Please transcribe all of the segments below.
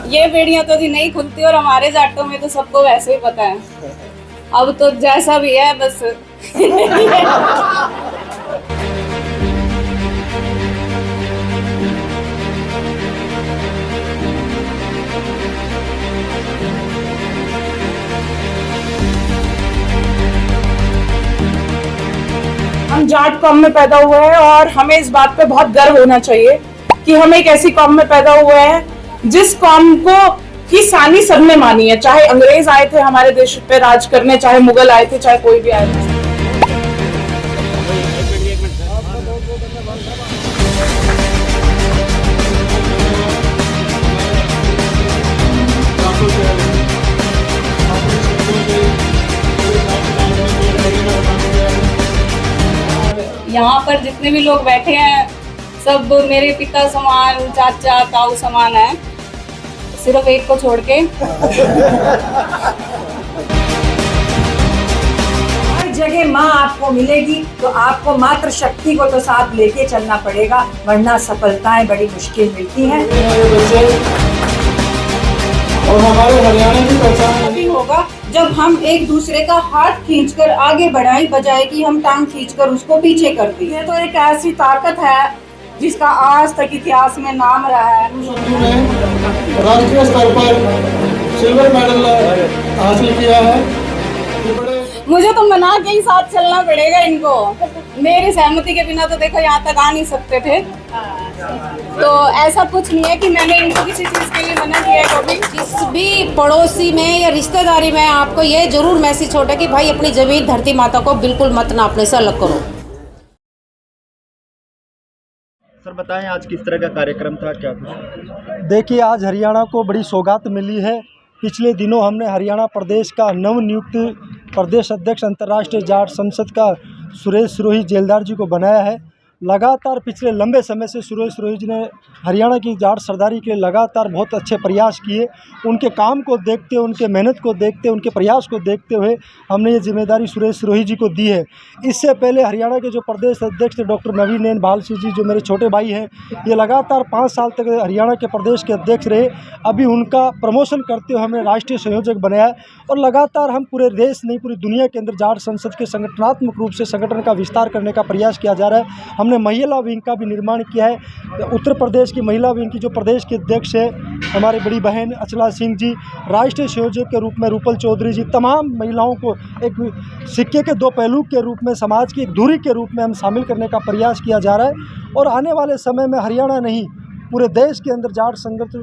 ये बेड़ियां तो जी नहीं खुलती और हमारे जाटों में तो सबको वैसे ही पता है। अब तो जैसा भी है बस। हम जाट कौम में पैदा हुए हैं और हमें इस बात पे बहुत गर्व होना चाहिए कि हम एक ऐसी कौम में पैदा हुए हैं जिस कौम को की सानी सबने मानी है। चाहे अंग्रेज आए थे हमारे देश पे राज करने, चाहे मुगल आए थे, चाहे कोई भी आए थे। यहाँ पर जितने भी लोग बैठे हैं सब मेरे पिता समान, चाचा ताऊ समान है, सिर्फ एक को छोड़ के। हर जगह माँ आपको मिलेगी तो आपको मात्र शक्ति को तो साथ लेके चलना पड़ेगा, वरना सफलताएं बड़ी मुश्किल मिलती हैं। और हमारे हरियाणा की पहचान तभी होगा जब हम एक दूसरे का हाथ खींचकर आगे बढ़ाएं, बजाय कि हम टांग खींचकर उसको पीछे कर दें। ये तो एक ऐसी ताकत है जिसका आज तक इतिहास में नाम रहा है। संधू ने राष्ट्रीय स्तर पर सिल्वर मेडल हासिल किया है। मुझे तो मना के ही साथ चलना पड़ेगा इनको। मेरी सहमति के बिना तो देखो यहाँ तक आ नहीं सकते थे। तो ऐसा कुछ नहीं है कि मैंने इनको किसी चीज़ के लिए मना किया है कभी। जिस भी पड़ोसी में या रिश्तेदारी में आपको ये जरूर मैसेज छोड़ा कि भाई अपनी जमीन धरती माता को बिल्कुल मत नापने से अलग करो। सर बताएं आज किस तरह का कार्यक्रम था, क्या कुछ? देखिए, आज हरियाणा को बड़ी सौगात मिली है। पिछले दिनों हमने हरियाणा प्रदेश का नवनियुक्त प्रदेश अध्यक्ष अंतर्राष्ट्रीय जाट संसद का सुरेश सिरोही जेलदार जी को बनाया है। लगातार पिछले लंबे समय से सुरेश सिरोही जी ने हरियाणा की जाट सरदारी के लिए लगातार बहुत अच्छे प्रयास किए। उनके काम को देखते, उनके मेहनत को देखते, उनके प्रयास को देखते हुए हमने ये जिम्मेदारी सुरेश सिरोही जी को दी है। इससे पहले हरियाणा के जो प्रदेश अध्यक्ष थे डॉक्टर नवीन बाल सिंह जी, जो मेरे छोटे भाई हैं, ये लगातार 5 साल तक हरियाणा के प्रदेश के अध्यक्ष रहे। अभी उनका प्रमोशन करते हुए हमने राष्ट्रीय संयोजक बनाया है और लगातार हम पूरे देश नहीं पूरी दुनिया के अंदर जाट संसद के संगठनात्मक रूप से संगठन का विस्तार करने का प्रयास किया जा रहा है। हमने महिला विंग का भी निर्माण किया है। उत्तर प्रदेश की महिला विंग की जो प्रदेश के अध्यक्ष है हमारी बड़ी बहन अचला सिंह जी, राष्ट्रीय संयोजक के रूप में रूपल चौधरी जी, तमाम महिलाओं को एक सिक्के के 2 पहलू के रूप में, समाज की एक धुरी के रूप में हम शामिल करने का प्रयास किया जा रहा है। और आने वाले समय में हरियाणा नहीं पूरे देश के अंदर जाट संगठन,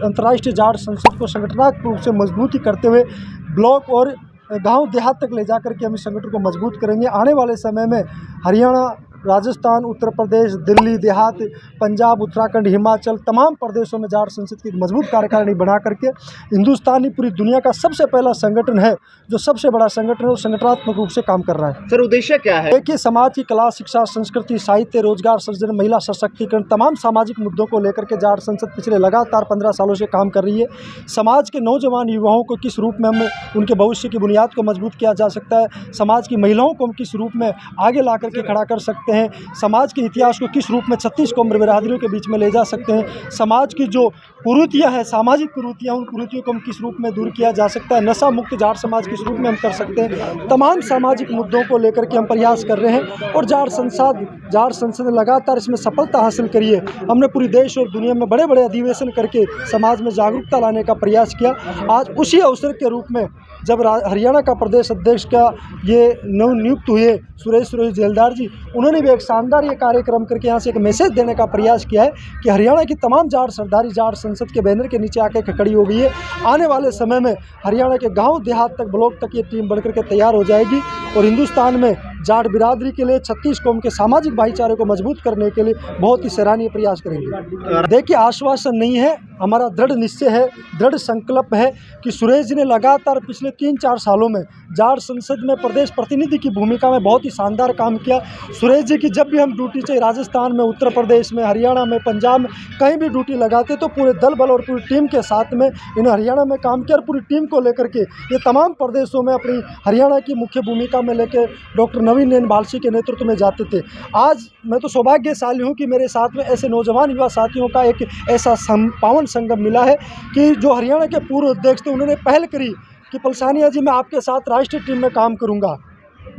अंतर्राष्ट्रीय जाट संसद को संगठनात्मक रूप से मजबूती करते हुए ब्लॉक और गांव देहात तक ले जाकर के हम इस संगठन को मजबूत करेंगे। आने वाले समय में हरियाणा, राजस्थान, उत्तर प्रदेश, दिल्ली, देहात, पंजाब, उत्तराखंड, हिमाचल, तमाम प्रदेशों में जाट संसद की मजबूत कार्यकारिणी बना करके हिंदुस्तान ही पूरी दुनिया का सबसे पहला संगठन है, जो सबसे बड़ा संगठन है, वो संगठनात्मक रूप से काम कर रहा है। सर उद्देश्य क्या है? देखिए, समाज की कला, शिक्षा, संस्कृति, साहित्य, रोजगार सृजन, महिला सशक्तिकरण, तमाम सामाजिक मुद्दों को लेकर के जाट संसद पिछले लगातार 15 सालों से काम कर रही है। समाज के नौजवान युवाओं को किस रूप में हम उनके भविष्य की बुनियाद को मजबूत किया जा सकता है, समाज की महिलाओं को हम किस रूप में आगे ला करके खड़ा कर सकते हैं, समाज के इतिहास को किस रूप में 36 कौम बिरादरियों के बीच में ले जा सकते हैं, समाज की जो कुरीतियाँ हैं, सामाजिक कुरीतियाँ, उन कुरीतियों को हम किस रूप में दूर किया जा सकता है, नशा मुक्त जाट समाज किस रूप में हम कर सकते हैं, तमाम सामाजिक मुद्दों को लेकर के हम प्रयास कर रहे हैं। और जाट संसद ने लगातार इसमें सफलता हासिल करी है। हमने पूरी देश और दुनिया में बड़े बड़े अधिवेशन करके समाज में जागरूकता लाने का प्रयास किया। आज उसी अवसर के रूप में जब हरियाणा का प्रदेश अध्यक्ष का ये नवनियुक्त हुए सुरेश सिरोही जेलदार जी, उन्होंने भी एक शानदार ये कार्यक्रम करके यहाँ से एक मैसेज देने का प्रयास किया है कि हरियाणा की तमाम जाट सरदारी जाट संसद के बैनर के नीचे आके खड़ी हो गई है। आने वाले समय में हरियाणा के गांव देहात तक, ब्लॉक तक ये टीम बनकर के तैयार हो जाएगी और हिंदुस्तान में जाट बिरादरी के लिए 36 कौम के सामाजिक भाईचारे को मजबूत करने के लिए बहुत ही सराहनीय प्रयास करेंगे। देखिए, आश्वासन नहीं है, हमारा दृढ़ निश्चय है, दृढ़ संकल्प है कि सुरेश जी ने लगातार पिछले 3-4 सालों में जाट संसद में प्रदेश प्रतिनिधि की भूमिका में बहुत ही शानदार काम किया। सुरेश जी कि जब भी हम ड्यूटी चाहे राजस्थान में, उत्तर प्रदेश में, हरियाणा में, पंजाब में कहीं भी ड्यूटी लगाते तो पूरे दल बल और पूरी टीम के साथ में इन हरियाणा में काम किया और पूरी टीम को लेकर के ये तमाम प्रदेशों में अपनी हरियाणा की मुख्य भूमिका में लेकर डॉक्टर नवीन नयन बालसी के नेतृत्व में जाते थे। आज मैं तो सौभाग्यशाली हूँ कि मेरे साथ में ऐसे नौजवान युवा साथियों का एक ऐसा पावन संगम मिला है कि जो हरियाणा के पूर्व अध्यक्ष थे उन्होंने पहल करी कि पलसानिया जी मैं आपके साथ राष्ट्रीय टीम में काम करूंगा,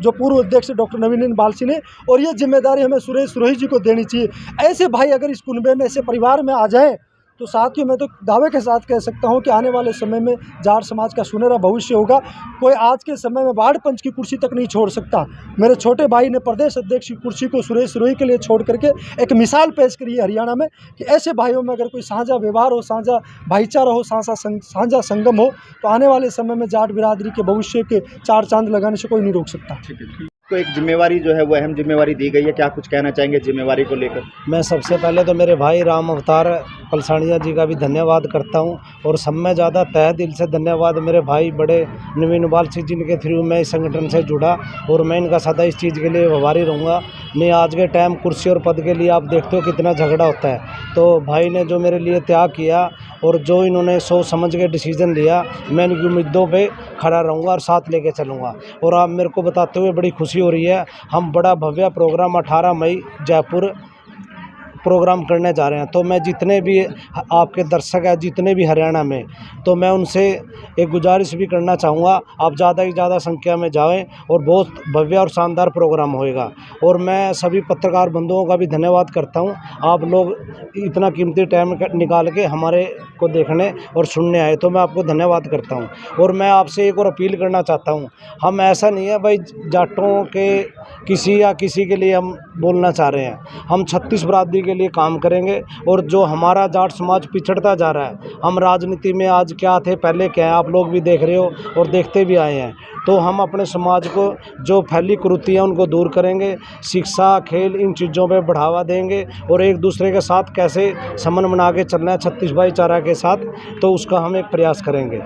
जो पूर्व अध्यक्ष डॉक्टर नवीन नयन बालसी ने, और ये जिम्मेदारी हमें सुरेश सुरोही जी को देनी चाहिए। ऐसे भाई अगर इस कुनबे में, ऐसे परिवार में आ जाएं तो साथियों मैं तो दावे के साथ कह सकता हूं कि आने वाले समय में जाट समाज का सुनहरा भविष्य होगा। कोई आज के समय में वार्ड पंच की कुर्सी तक नहीं छोड़ सकता। मेरे छोटे भाई ने प्रदेश अध्यक्ष की कुर्सी को सुरेश सुरोही के लिए छोड़ करके एक मिसाल पेश करी है हरियाणा में कि ऐसे भाइयों में अगर कोई साझा व्यवहार हो, साझा भाईचारा हो, साझा संगम हो तो आने वाले समय में जाट बिरादरी के भविष्य के चार चांद लगाने से कोई नहीं रोक सकता। तो एक जिम्मेवारी जो है वो अहम जिम्मेवारी दी गई है, क्या कुछ कहना चाहेंगे जिम्मेवारी को लेकर? मैं सबसे पहले तो मेरे भाई राम अवतार पलसानिया जी का भी धन्यवाद करता हूं, और सब में ज़्यादा तहे दिल से धन्यवाद मेरे भाई बड़े नवीन बालसी जी के थ्रू मैं इस संगठन से जुड़ा, और मैं इनका सदा इस चीज़ के लिए आभारी रहूँगा। नहीं आज के टाइम कुर्सी और पद के लिए आप देखते हो कितना झगड़ा होता है, तो भाई ने जो मेरे लिए त्याग किया और जो इन्होंने सोच समझ के डिसीजन लिया, मैं इनकी उम्मीदों पे खड़ा रहूँगा और साथ लेके चलूँगा। और आप मेरे को बताते हुए बड़ी खुशी हो रही है, हम बड़ा भव्य प्रोग्राम 18 मई जयपुर प्रोग्राम करने जा रहे हैं। तो मैं जितने भी आपके दर्शक हैं, जितने भी हरियाणा में, तो मैं उनसे एक गुजारिश भी करना चाहूँगा, आप ज़्यादा से ज़्यादा संख्या में जाएं और बहुत भव्य और शानदार प्रोग्राम होएगा। और मैं सभी पत्रकार बंधुओं का भी धन्यवाद करता हूँ, आप लोग इतना कीमती टाइम निकाल के हमारे को देखने और सुनने आए, तो मैं आपको धन्यवाद करता हूँ। और मैं आपसे एक और अपील करना चाहता हूँ, हम ऐसा नहीं है भाई जाटों के किसी या किसी के लिए हम बोलना चाह रहे हैं, हम 36 बरादरी के लिए काम करेंगे। और जो हमारा जाट समाज पिछड़ता जा रहा है, हम राजनीति में आज क्या थे पहले क्या है आप लोग भी देख रहे हो और देखते भी आए हैं, तो हम अपने समाज को जो फैली कुरीतियाँ उनको दूर करेंगे, शिक्षा खेल इन चीज़ों पे बढ़ावा देंगे और एक दूसरे के साथ कैसे समन्वय बना के चलना है 36 भाईचारा के साथ, तो उसका हम एक प्रयास करेंगे।